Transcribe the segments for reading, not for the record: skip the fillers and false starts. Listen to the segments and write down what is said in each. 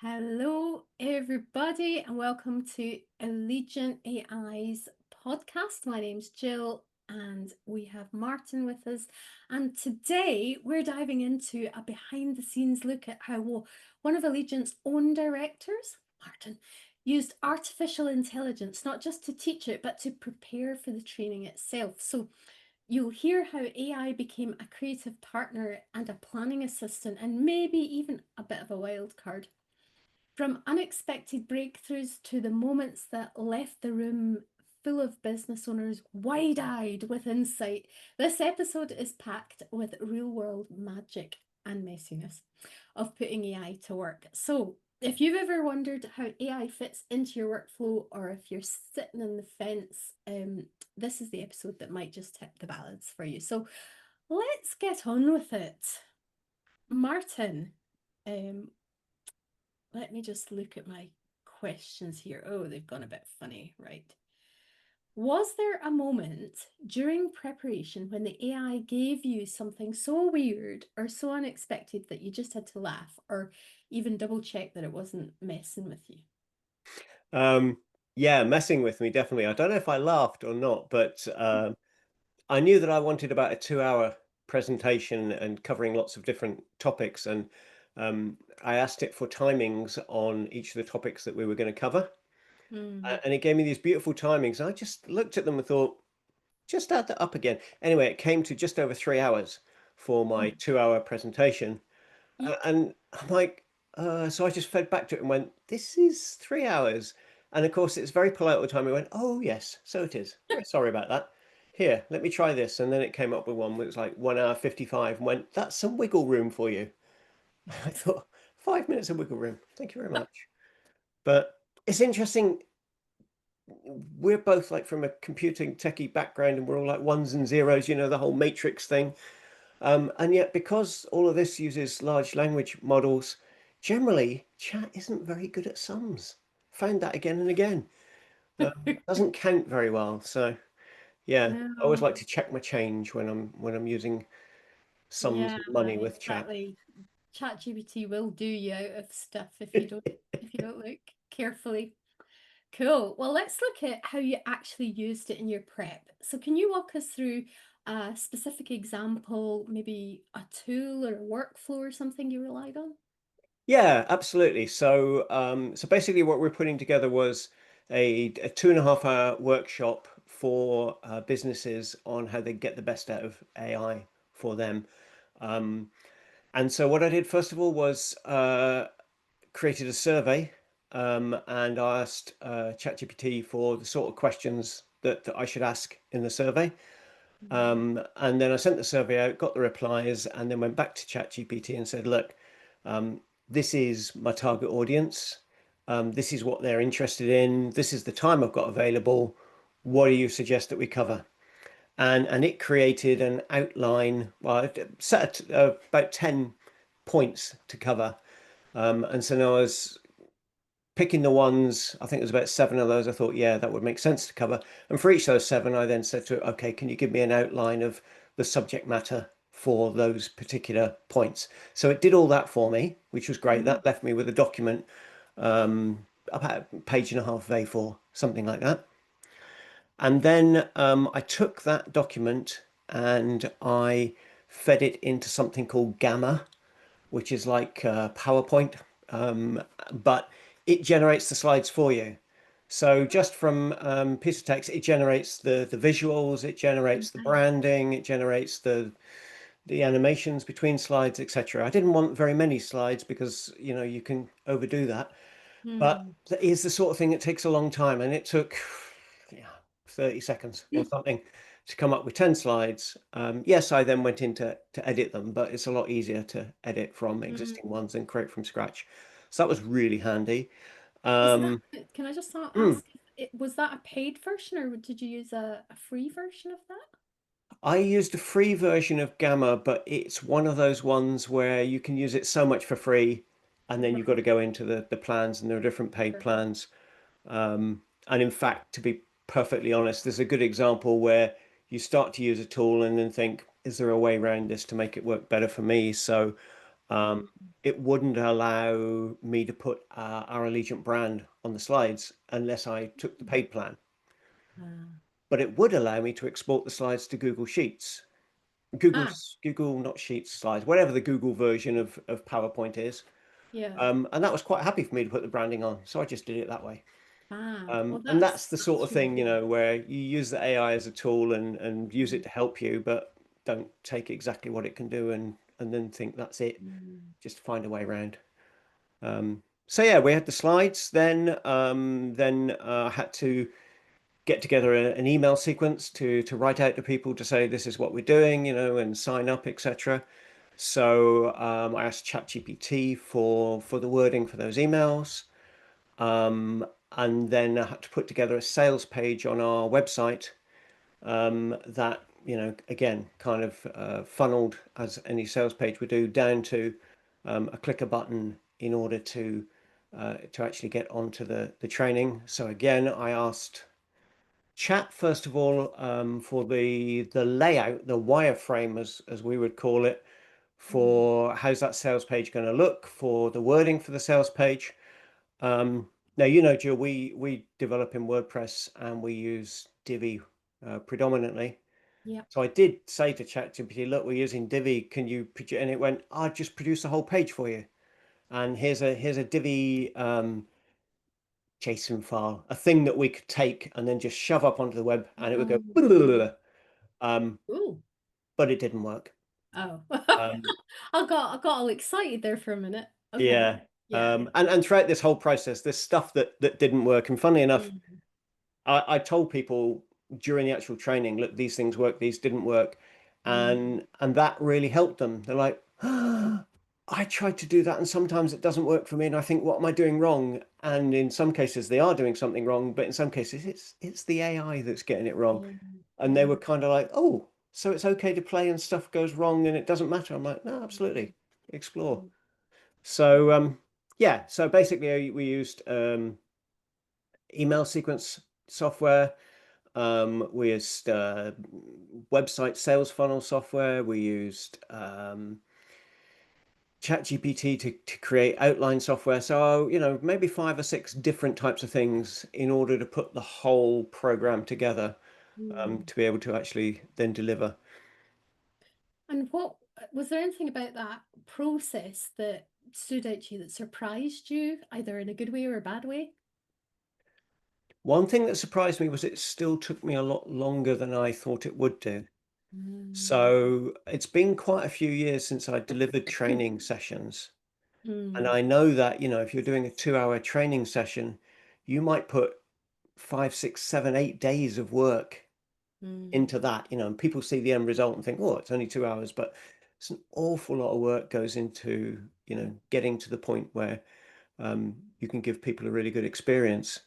Hello, everybody, and welcome to Allegiant AI's podcast. My name's Gill, and we have Martin with us. And today we're diving into a behind the scenes look at how one of Allegiant's own directors, Martin, used artificial intelligence not just to teach it, but to prepare for the training itself. So you'll hear how AI became a creative partner and a planning assistant, and maybe even a bit of a wild card. From unexpected breakthroughs to the moments that left the room full of business owners wide eyed with insight, this episode is packed with real world magic and messiness of putting AI to work. So, if you've ever wondered how AI fits into your workflow, or if you're sitting on the fence, this is the episode that might just tip the balance for you. So, let's get on with it. Martin, um, let me just look at my questions here. Oh, they've gone a bit funny, right? Was there a moment during preparation when the AI gave you something so weird or so unexpected that you just had to laugh or even double check that it wasn't messing with you? Yeah, messing with me, definitely. I don't know if I laughed or not, but I knew that I wanted about a 2 hour presentation and covering lots of different topics. And I asked it for timings on each of the topics that we were going to cover. Mm. And it gave me these beautiful timings. I just looked at them and thought, just add that up again. Anyway, it came to just over 3 hours for my Oh, 2 hour presentation. yeah. And I'm like, so I just fed back to it and went, this is 3 hours. And of course, it's very polite all the time. It went, oh, yes, so it is. Very sorry about that. Here, let me try this. And then it came up with one that was like 1 hour 55 and went, that's some wiggle room for you. I thought, 5 minutes of wiggle room. Thank you very much. But it's interesting. We're both like from a computing techie background and we're all like ones and zeros, the whole matrix thing. And yet, because all of this uses large language models, generally, chat isn't very good at sums. Found that again and again. Doesn't count very well. So yeah, I always No. like to check my change when I'm using sums Yeah, of money with chat. exactly. ChatGPT will do you out of stuff if you don't look carefully. Cool. Well, let's look at how you actually used it in your prep. So, can you walk us through a specific example, maybe a tool or a workflow or something you relied on? Yeah, absolutely. So basically, what we're putting together was a 2.5 hour workshop for businesses on how they get the best out of AI for them. Um, And so what I did first of all was created a survey, and I asked ChatGPT for the sort of questions that I should ask in the survey. Mm. And then I sent the survey out, got the replies, and then went back to ChatGPT and said, look, this is my target audience. This is what they're interested in. This is the time I've got available. What do you suggest that we cover? And it created an outline. Well, it set about 10 points to cover. And so now I was picking the ones, I think there's about 7 of those. I thought, yeah, that would make sense to cover. And for each of those 7, I then said to it, okay, can you give me an outline of the subject matter for those particular points? So it did all that for me, which was great. Mm. That left me with a document, about a page and a half of A4, something like that. And then I took that document and I fed it into something called Gamma, which is like PowerPoint, but it generates the slides for you. So just from piece of text, it generates the visuals, it generates the Nice. branding, it generates the animations between slides, etc. I didn't want very many slides because you can overdo that, but Hmm. that is the sort of thing that takes a long time, and it took, yeah, 30 seconds or something to come up with 10 slides. Yes, I then went in to edit them, but it's a lot easier to edit from existing Mm. ones than create from scratch. So that was really handy. Is that, Um, can I just mm, ask, was that a paid version or did you use a free version of that? I used a free version of Gamma, but it's one of those ones where you can use it so much for free, and then you've got Right. to go into the plans, and there are different paid Sure. plans. And in fact, to be perfectly honest, there's a good example where you start to use a tool and then think, is there a way around this to make it work better for me? So Um, Mm. it wouldn't allow me to put our Allegiant brand on the slides unless I took the paid plan. Ah. But it would allow me to export the slides to Google Sheets. Ah, Google, not Sheets, slides, whatever the Google version of PowerPoint is. yeah. And that was quite happy for me to put the branding on. So I just did it that way. Ah, well, And that's the sort of that's really thing, good. where you use the AI as a tool and use Mm, it to help you, but don't take exactly what it can do and then think that's it. mm, Just find a way around. So yeah, we had the slides. Then I had to get together an email sequence to write out to people to say this is what we're doing, and sign up, etc. So I asked ChatGPT for the wording for those emails. And then I had to put together a sales page on our website that, again, kind of funneled, as any sales page would do, down to a click a button in order to actually get onto the training. So again, I asked Chat first of all for the layout, the wireframe, as we would call it, mm, for how's that sales page going to look, for the wording for the sales page. Now, Jill, we develop in WordPress and we use Divi predominantly. yeah. So I did say to ChatGPT, look, we're using Divi. Can you produce? And it went, I'll just produce the whole page for you. And here's a Divi JSON file, a thing that we could take and then just shove up onto the web, and it would Oh, go. Um, ooh. but it didn't work. Oh. Um, I got all excited there for a minute. Okay. yeah. Yeah. And throughout this whole process, there's stuff that didn't work. And funnily enough, Mm, I told people during the actual training, look, these things work, these didn't work, mm, and that really helped them. They're like, I tried to do that, and sometimes it doesn't work for me, and I think, what am I doing wrong? And in some cases, they are doing something wrong, but in some cases, it's the AI that's getting it wrong. yeah. And they Yeah. were kind of like, oh, so it's okay to play and stuff goes wrong and it doesn't matter. I'm like, no, absolutely, explore. Mm, So yeah, so basically we used email sequence software. We used website sales funnel software. We used ChatGPT to create outline software. So, maybe 5 or 6 different types of things in order to put the whole program together mm. to be able to actually then deliver. And what was there anything about that process that stood out to you that surprised you, either in a good way or a bad way? One thing that surprised me was it still took me a lot longer than I thought it would do. Mm. So it's been quite a few years since I delivered training sessions. And Mm, I know that, if you're doing a 2-hour training session, you might put 5, 6, 7, 8 days of work mm, into that, and people see the end result and think, oh, it's only 2 hours, but it's an awful lot of work goes into, getting to the point where you can give people a really good experience.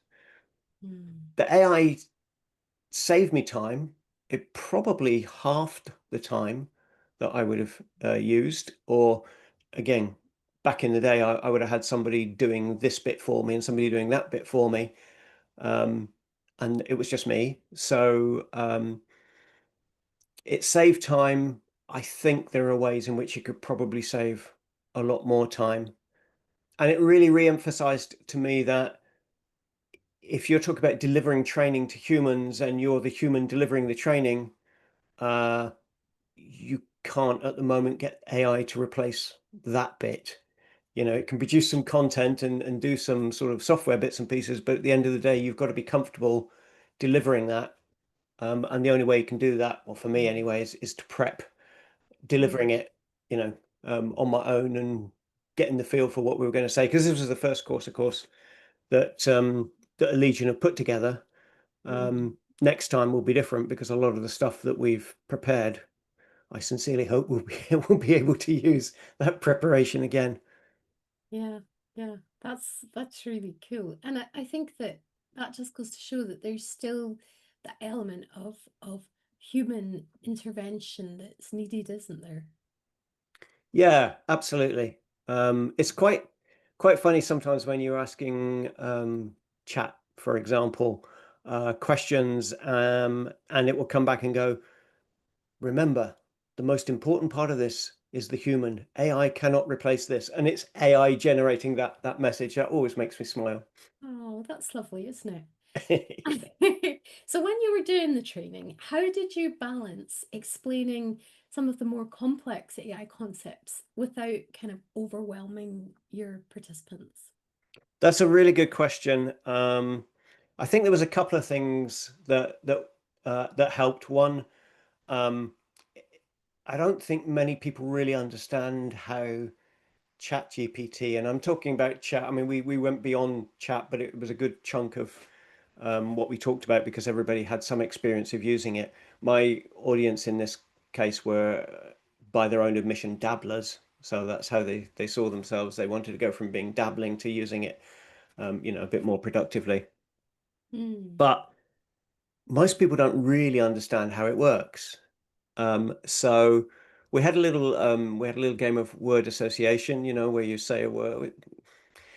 mm, The AI saved me time. It probably halved the time that I would have used. Or again, back in the day, I would have had somebody doing this bit for me and somebody doing that bit for me. Um, and it was just me. So it saved time. I think there are ways in which you could probably save a lot more time. And it really re-emphasized to me that if you're talking about delivering training to humans and you're the human delivering the training, uh, you can't at the moment get AI to replace that bit. It can produce some content and do some sort of software bits and pieces, but at the end of the day, you've got to be comfortable delivering that. And the only way you can do that, well, for me mm, anyway, is to prep mm, delivering it, on my own and getting the feel for what we were going to say. Because this was the first course, of course, that Allegiant have put together. mm. Next time will be different because a lot of the stuff that we've prepared, I sincerely hope we'll be able to use that preparation again. Yeah, yeah, that's really cool. And I think that that just goes to show that there's still the element of human intervention that's needed, isn't there? Yeah, absolutely. It's quite funny sometimes when you're asking chat, for example, questions, and it will come back and go, remember, the most important part of this is the human. AI cannot replace this. And it's AI generating that message. That always makes me smile. Oh, that's lovely, isn't Yeah. it? So when you were doing the training, how did you balance explaining some of the more complex AI concepts without kind of overwhelming your participants? That's a really good question. I think there was a couple of things that helped. One, um, I don't think many people really understand how ChatGPT, and I'm talking about chat. I mean, we went beyond chat, but it was a good chunk of what we talked about because everybody had some experience of using it. My audience in this case were, by their own admission, dabblers. So that's how they saw themselves. They wanted to go from being dabbling to using it, a bit more productively. Mm. But most people don't really understand how it works. So we had a little game of word association, where you say a word.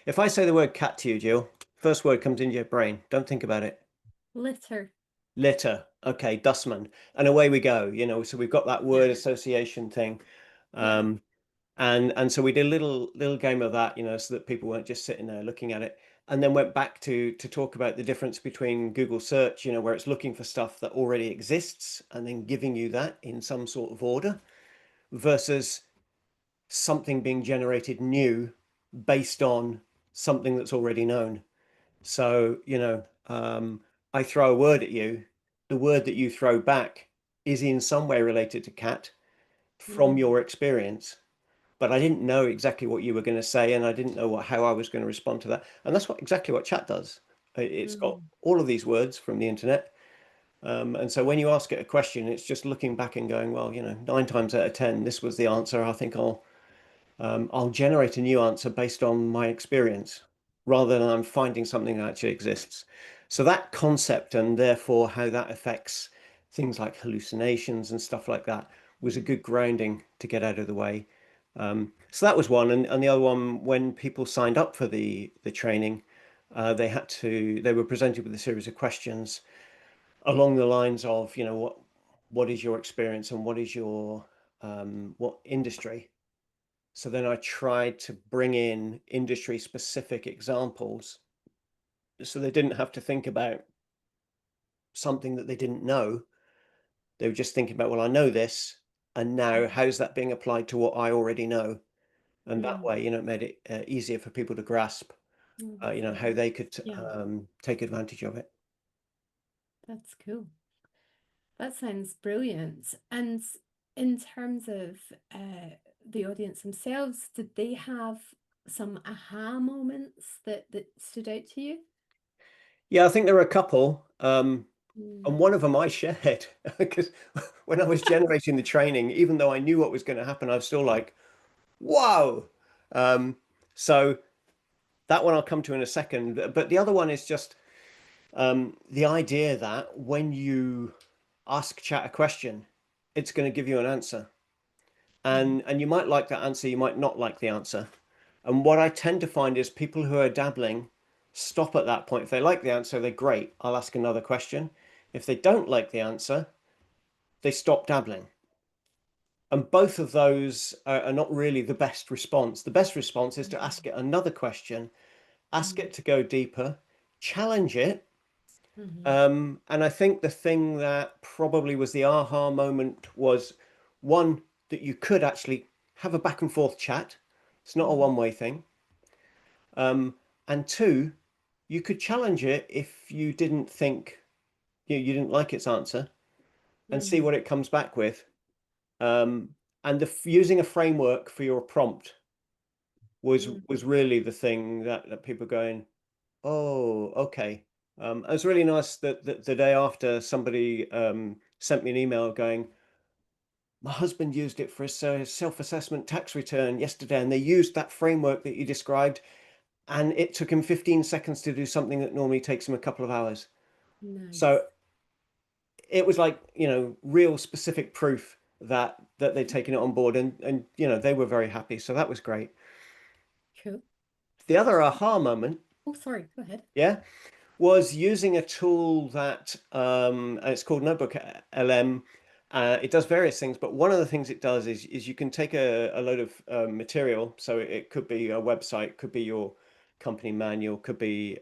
If I say the word cat to you, Jill, first word comes into your brain. Don't think about it. Litter. Litter. Okay, dustman. And away we go, so we've got that Yeah. word association thing. Yeah. Um, and so we did a little game of that, so that people weren't just sitting there looking at it. And then went back to talk about the difference between Google search, where it's looking for stuff that already exists and then giving you that in some sort of order versus something being generated new based on something that's already known. So, I throw a word at you, the word that you throw back is in some way related to cat from Mm. your experience. But I didn't know exactly what you were going to say, and I didn't know how I was going to respond to that. And that's exactly what chat does. It's got Mm. all of these words from the internet. And so when you ask it a question, it's just looking back and going, well, 9 times out of 10, this was the answer. I think I'll generate a new answer based on my experience rather than I'm finding something that actually exists. So that concept and therefore how that affects things like hallucinations and stuff like that was a Mm. good grounding to get out of the way. So that was one, and the other one, when people signed up for the training, they were presented with a series of questions along the lines of, what is your experience and what is your what industry. So then I tried to bring in industry specific examples so they didn't have to think about something that they didn't know. They were just thinking about, well, I know this, and now Mm. how's that being applied to what I already know? And that Mm. way, it made it easier for people to grasp, Oh, how definitely. they could Yeah, take advantage of it. that's cool. That sounds brilliant. And in terms of the audience themselves, did they have some aha moments that stood out to you? Yeah, I think there were a couple. And Mm. one of them I shared because when I was generating the training, even though I knew what was going to happen, I was still like, wow. Um, so that one I'll come to in a second. But the other one is just the idea that when you ask chat a question, it's going to give you an answer. Mm. And you might like that answer, you might not like the answer. And what I tend to find is people who are dabbling stop at that point. If they like the answer, they're great. I'll ask another question. If they don't like the answer, they stop dabbling. And both of those are not really the best response. The best response is to ask it another question, ask Mm. it to go deeper, challenge it. Mm. And I think the thing that probably was the aha moment was one, that you could actually have a back and forth chat. It's not a Mm. one-way thing. And two, you could challenge it if you didn't think you didn't like its answer and see Mm. what it comes back with. Um, and using a framework for your prompt was Mm. was really the thing that people are going, oh, okay. It was really nice that the day after somebody sent me an email going, my husband used it for his self-assessment tax return yesterday, and they used that framework that you described, and it took him 15 seconds to do something that normally takes him a couple of hours. Nice. So it was like, real specific proof that they'd taken it on board, and they were very happy. So that was great. Cool. The other aha moment, Oh, sorry, go ahead. yeah, was using a tool that and it's called Notebook LM. It does various things, but one of the things it does is you can take a load of material. So it could be a website, could be your company manual, could be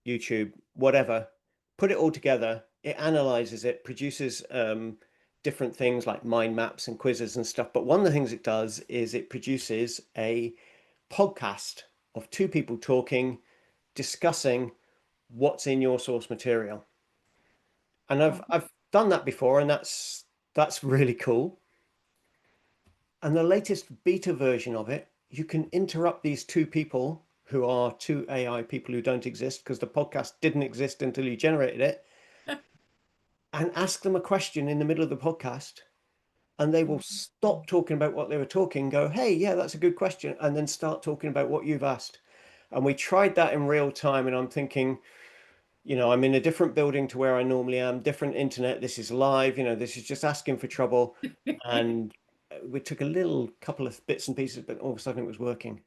YouTube, whatever. Put it all together. It analyzes it, produces different things like mind maps and quizzes and stuff. But one of the things it does is it produces a podcast of two people talking, discussing what's in your source material. And Oh, I've done that before, and that's really cool. And the latest beta version of it, you can interrupt these two people who are two AI people who don't exist because the podcast didn't exist until you generated it, and ask them a question in the middle of the podcast, and they will stop talking about what they were talking, go, hey, yeah, that's a good question, and then start talking about what you've asked. And we tried that in real time, and I'm thinking, I'm in a different building to where I normally am, different internet. This is live, this is just asking for trouble. And we took a little couple of bits and pieces, but all of a sudden it was working.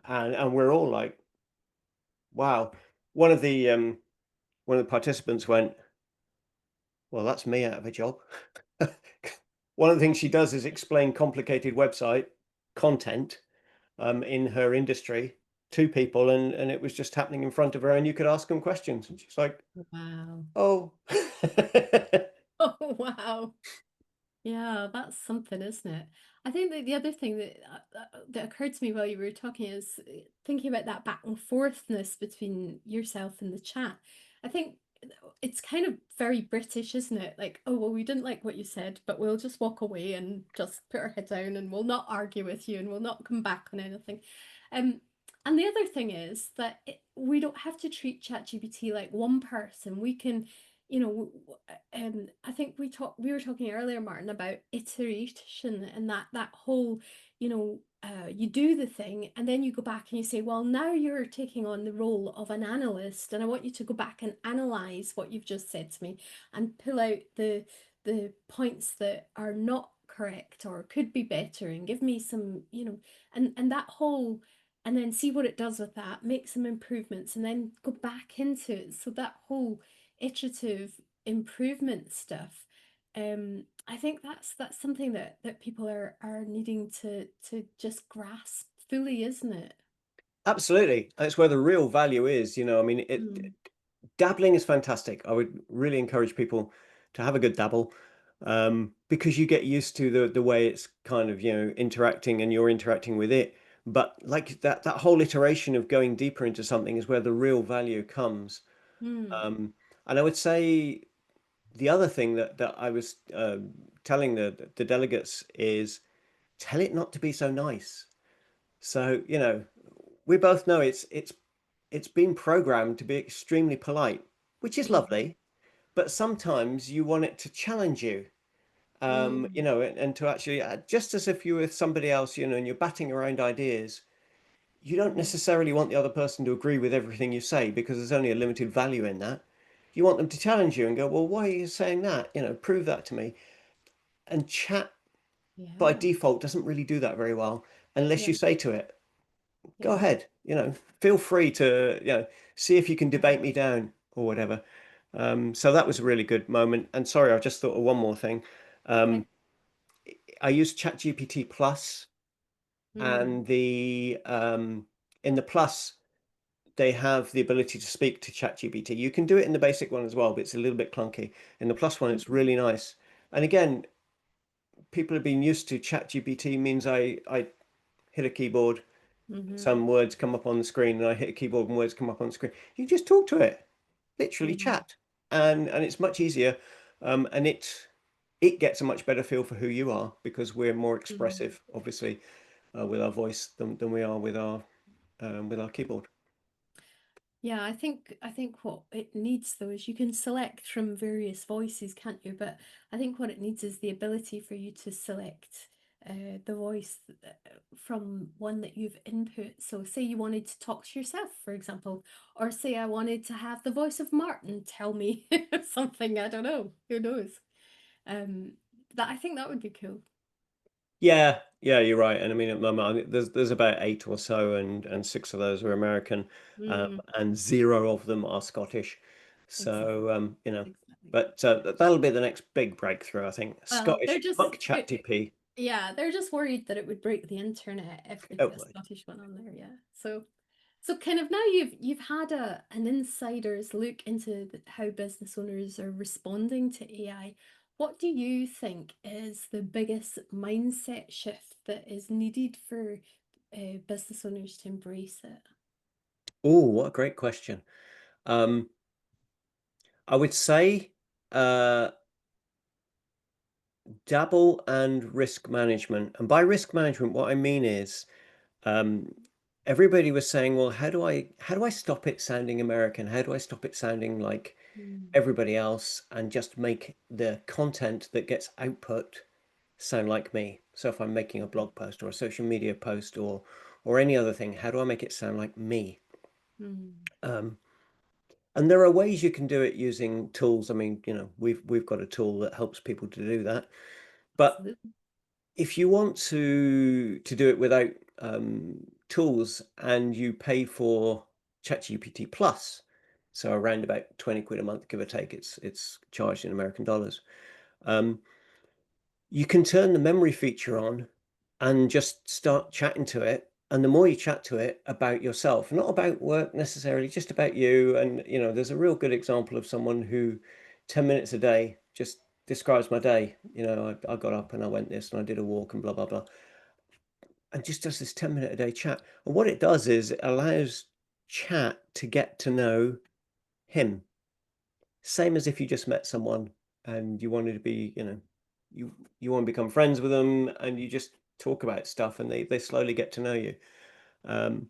And we're all like, wow. One of the participants went, well, that's me out of a job. One of the things she does is explain complicated website content in her industry to people, and it was just happening in front of her, and you could ask them questions. And she's like, wow. oh. Oh, wow. Yeah, that's something, isn't it? I think that the other thing that occurred to me while you were talking is thinking about that back and forthness between yourself and the chat. I think it's kind of very British, isn't it? Like, oh, well, we didn't like what you said, but we'll just walk away and just put our head down and we'll not argue with you and we'll not come back on anything. Um, and the other thing is that we don't have to treat ChatGPT like one person. We can, I think we were talking earlier, Martin, about iteration and that whole, you do the thing and then you go back and you say, well, now you're taking on the role of an analyst, and I want you to go back and analyze what you've just said to me and pull out the points that are not correct or could be better and give me some, and that whole, and then see what it does with that, make some improvements, and then go back into it. So that whole iterative improvement stuff, I think that's something that people are needing to just grasp fully, isn't it? Absolutely. That's where the real value is. I mean, Mm, dabbling is fantastic. I would really encourage people to have a good dabble, because you get used to the way it's kind of, interacting, and you're interacting with it. But like that whole iteration of going deeper into something is where the real value comes. mm, And I would say the other thing that I was telling the delegates is tell it not to be so nice. So, we both know it's been programmed to be extremely polite, which is mm, lovely, but sometimes you want it to challenge you, mm, and to actually, just as if you were with somebody else, and you're batting around ideas, you don't yeah, necessarily want the other person to agree with everything you say because there's only a limited value in that. You want them to challenge you and go, well, why are you saying that? Prove that to me. And chat by yeah, default doesn't really do that very well unless yeah, you say to it, go yeah, ahead, feel free to, see if you can debate me down or whatever. So that was a really good moment. And sorry, I just thought of one more thing. okay, Um, I use ChatGPT Plus, mm, and in the Plus, they have the ability to speak to ChatGPT. You can do it in the basic one as well, but it's a little bit clunky. In the Plus one, it's mm, really nice. And again, people have been used to ChatGPT means I hit a keyboard, mm-hmm, some words come up on the screen, and I hit a keyboard and words come up on the screen. You just talk to it, literally mm-hmm, chat, and it's much easier, and it gets a much better feel for who you are because we're more mm-hmm. expressive, obviously, with our voice than we are with our keyboard. Yeah, I think what it needs though is you can select from various voices, can't you? But I think what it needs is the ability for you to select the voice from one that you've input. So say you wanted to talk to yourself, for example, or say I wanted to have the voice of Martin tell me something, I don't know, who knows? Um, that I think that would be cool. Yeah, yeah, you're right. And I mean, at the moment, there's about eight or so, and six of those are American, Mm, and zero of them are Scottish. exactly. So, But that'll be the next big breakthrough, I think. Well, Scottish Buck it- ChatGPT. yeah, they're just worried that it would break the internet if we put a Hopefully. Scottish one on there. Yeah. So kind of now you've had an insider's look into how business owners are responding to AI. What do you think is the biggest mindset shift that is needed for business owners to embrace it? Oh, what a great question. Um, I would say uh, dabble and risk management. And by risk management, what I mean is um, everybody was saying, well, how do I stop it sounding American? How do I stop it sounding like Mm, everybody else and just make the content that gets output sound like me? So if I'm making a blog post or a social media post or any other thing, how do I make it sound like me? mm, Um, and there are ways you can do it using tools. I mean, we've got a tool that helps people to do that. But absolutely. if you want to do it without tools and you pay for ChatGPT Plus, so around about 20 quid a month, give or take, it's charged in American dollars. Um, you can turn the memory feature on and just start chatting to it. And the more you chat to it about yourself, not about work necessarily, just about you. And, there's a real good example of someone who 10 minutes a day just describes my day. I got up and I went this and I did a walk and blah, blah, blah. And just does this 10-minute a day chat. And what it does is it allows chat to get to know him. Same as if you just met someone and you wanted to be, you want to become friends with them and you just talk about stuff and they slowly get to know you. Um,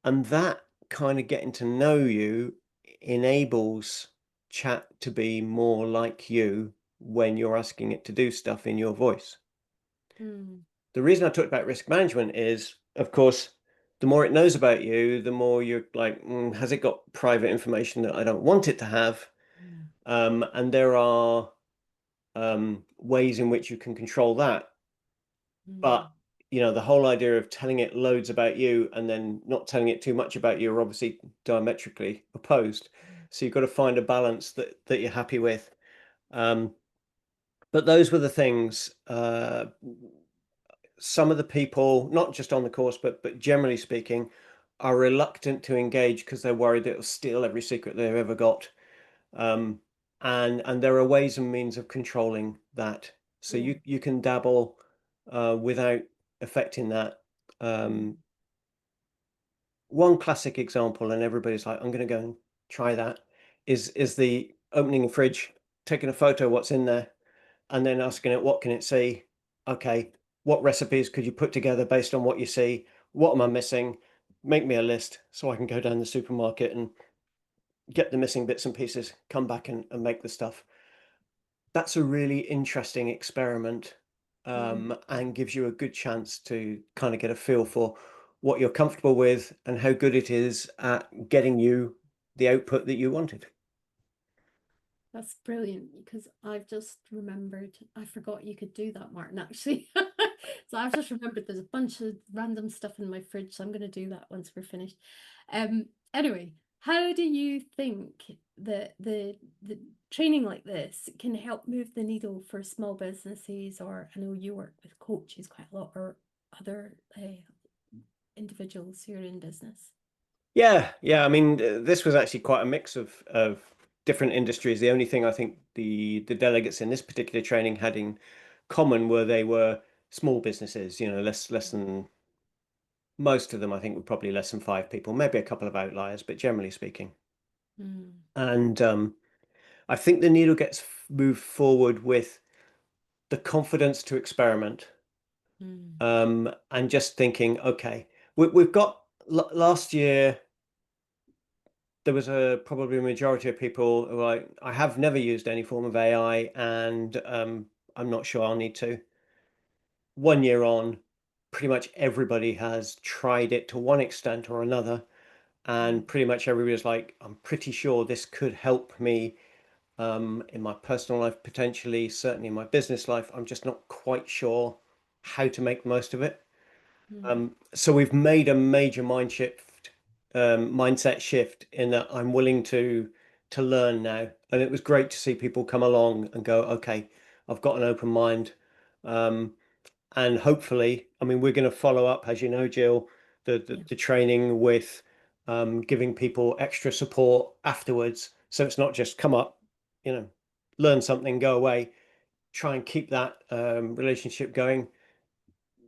and that kind of getting to know you enables chat to be more like you when you're asking it to do stuff in your voice. Mm, The reason I talked about risk management is, of course, the more it knows about you, the more you're like, has it got private information that I don't want it to have? mm, And there are ways in which you can control that. mm, But the whole idea of telling it loads about you and then not telling it too much about you are obviously diametrically opposed. So you've got to find a balance that you're happy with. Um, but those were the things. Some of the people, not just on the course, but generally speaking, are reluctant to engage because they're worried that it'll steal every secret they've ever got. Um, and there are ways and means of controlling that. So yeah. you can dabble without affecting that. Mm, Um, One classic example, and everybody's like, I'm going to go and try that, is the opening a fridge, taking a photo of what's in there, and then asking it, what can it see? Okay, what recipes could you put together based on what you see? What am I missing? Make me a list so I can go down the supermarket and get the missing bits and pieces, come back and make the stuff. That's a really interesting experiment, mm. and gives you a good chance to kind of get a feel for what you're comfortable with and how good it is at getting you the output that you wanted. That's brilliant because I've just remembered, I forgot you could do that, Martin, actually. So I've just remembered there's a bunch of random stuff in my fridge, so I'm going to do that once we're finished. Anyway, how do you think that the training like this can help move the needle for small businesses, or I know you work with coaches quite a lot, or other individuals who are in business? Yeah, yeah. I mean, this was actually quite a mix of different industries. The only thing I think the delegates in this particular training had in common were they were small businesses. Less than most of them. I think were probably less than 5 people, maybe a couple of outliers, but generally speaking. Mm, And I think the needle gets moved forward with the confidence to experiment, mm, and just thinking, okay, we've got last year. There was probably a majority of people who were like, I have never used any form of AI, and I'm not sure I'll need to. 1 year on, pretty much everybody has tried it to one extent or another, mm, and pretty much everybody's like, I'm pretty sure this could help me in my personal life, potentially, certainly in my business life. I'm just not quite sure how to make the most of it. mm, So we've made a major mindset shift in that I'm willing to to learn now. And it was great to see people come along and go, okay, I've got an open mind. Um, and hopefully, I mean, we're going to follow up, as you know, Jill, Yeah. the training with giving people extra support afterwards. So it's not just come up, you know, learn something, go away. Try and keep that relationship going,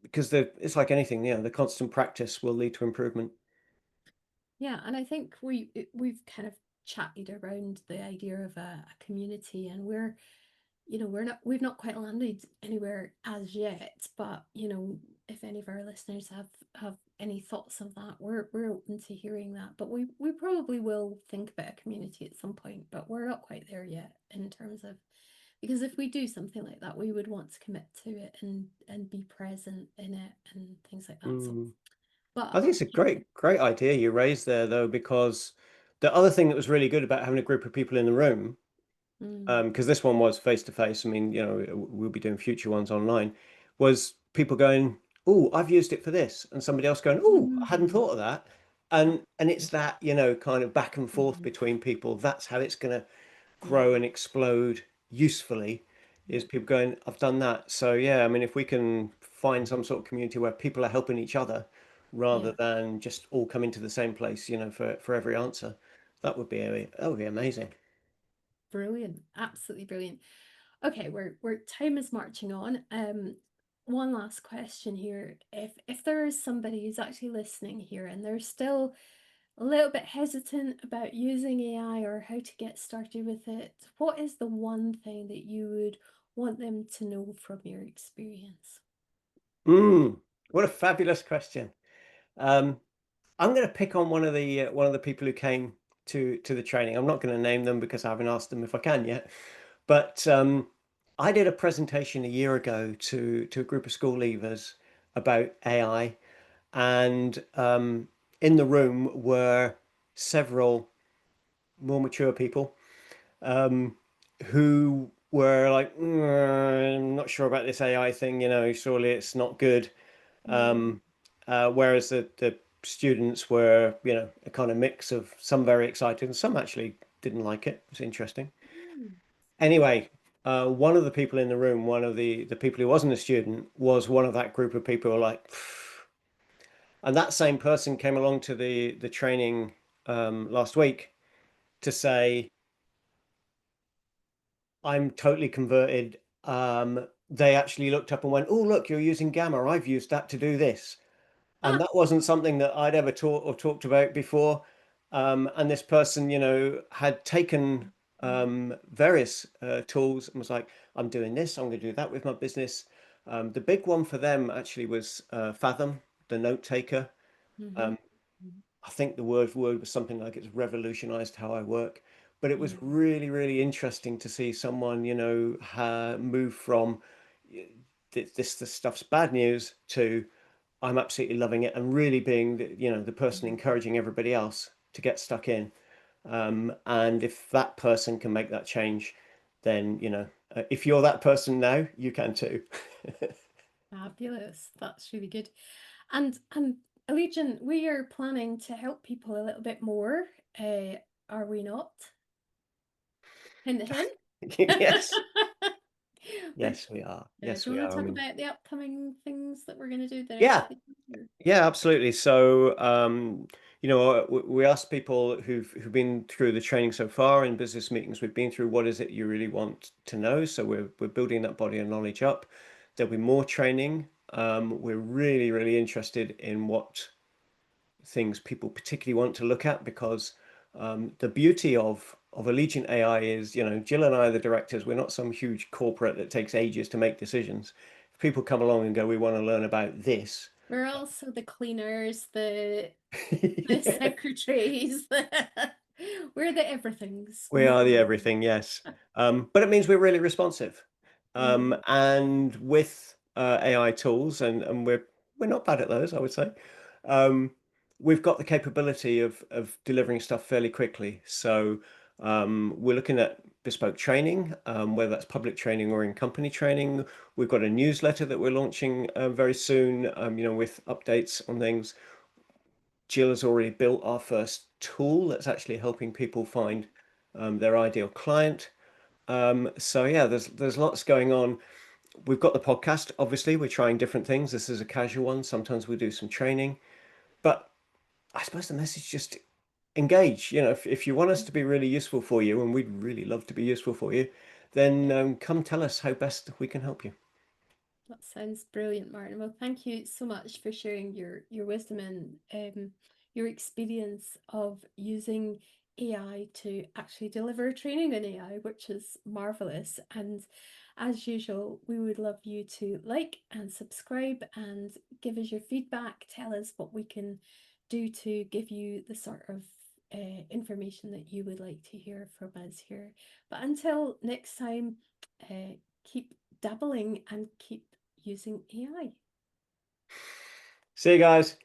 because it's like anything, the constant practice will lead to improvement. Yeah, and I think we've kind of chatted around the idea of a community, and we've not quite landed anywhere as yet, but if any of our listeners have any thoughts of that, we're open to hearing that. But we probably will think about a community at some point, but we're not quite there yet in terms of, because if we do something like that, we would want to commit to it and be present in it and things like that. So, Mm. I but think it's a great idea you raised there, though, because the other thing that was really good about having a group of people in the room, mm, because this one was face to face. I mean, we'll be doing future ones online, was people going, "Oh, I've used it for this," and somebody else going, "Oh, I hadn't mm, thought of that." that's And it's good. that, kind of back and forth Mhm. between people. That's how it's going to Yeah, grow and explode usefully, is yeah, people going, I've done that. So yeah, I mean, if we can find some sort of community where people are helping each other rather yeah. than just all coming to the same place, for every answer, that would be amazing. Brilliant. Absolutely brilliant. Okay, we're time is marching on. One last question here. If there is somebody who's actually listening here and they're still a little bit hesitant about using AI or how to get started with it, what is the one thing that you would want them to know from your experience? What a fabulous question. Um, I'm going to pick on one of the people who came to the training. I'm not going to name them because I haven't asked them if I can yet. But I did a presentation a year ago to a group of school leavers about AI, and in the room were several more mature people um, who were like, I'm not sure about this AI thing. Surely it's not good." Mm, Whereas the students were, a kind of mix of some very excited and some actually didn't like it. It's interesting. mm. Anyway, one of the people in the room, one of the people who wasn't a student, was one of that group of people who were like, "Pff." And that same person came along to the training last week to say, I'm totally converted. They actually looked up and went, "Oh, look, you're using Gamma. I've used that to do this." And Ah, that wasn't something that I'd ever taught or talked about before. And this person, had taken various tools and was like, I'm doing this, I'm going to do that with my business. The big one for them actually was Fathom, the note taker. mm-hmm. Um, I think the word was something like it's revolutionized how I work. But it was Mm, really, really interesting to see someone, move from this stuff's bad news to I'm absolutely loving it, and really being the person mm. encouraging everybody else to get stuck in. And if that person can make that change, then if you're that person now, you can too. Fabulous. That's really good. And Allegiant, we are planning to help people a little bit more. Uh, are we not? Hint, hint. Yes, We're, yes, we are. do Yes, you we want to are. I talk mean, about the upcoming things that we're going to do the next yeah, few years? yeah, absolutely. So, we asked people who've been through the training so far in business meetings we've been through, what is it you really want to know? So we're building that body of knowledge up. There'll be more training. We're really, really interested in what things people particularly want to look at, because the beauty of Allegiant AI is, Jill and I are the directors. We're not some huge corporate that takes ages to make decisions. If people come along and go, we want to learn about this. We're also the cleaners, the Yeah. secretaries, we're the everythings We are more the than everything, yes. But it means we're really responsive. mm, And with AI tools, and we're not bad at those, I would say. Um, we've got the capability of delivering stuff fairly quickly. So we're looking at bespoke training, whether that's public training or in company training. We've got a newsletter that we're launching very soon, with updates on things. Jill has already built our first tool that's actually helping people find their ideal client. So yeah, there's lots going on. We've got the podcast. Obviously, we're trying different things. This is a casual one. Sometimes we do some training, but I suppose the message just engage. You know, if you want us to be really useful for you, and we'd really love to be useful for you, then come tell us how best we can help you. That sounds brilliant, Martin. Well, thank you so much for sharing your wisdom and your experience of using AI to actually deliver training in AI, which is marvelous. And as usual, we would love you to like and subscribe and give us your feedback. Tell us what we can do to give you the sort of information that you would like to hear from us here. But until next time, keep dabbling and keep using AI. See you guys.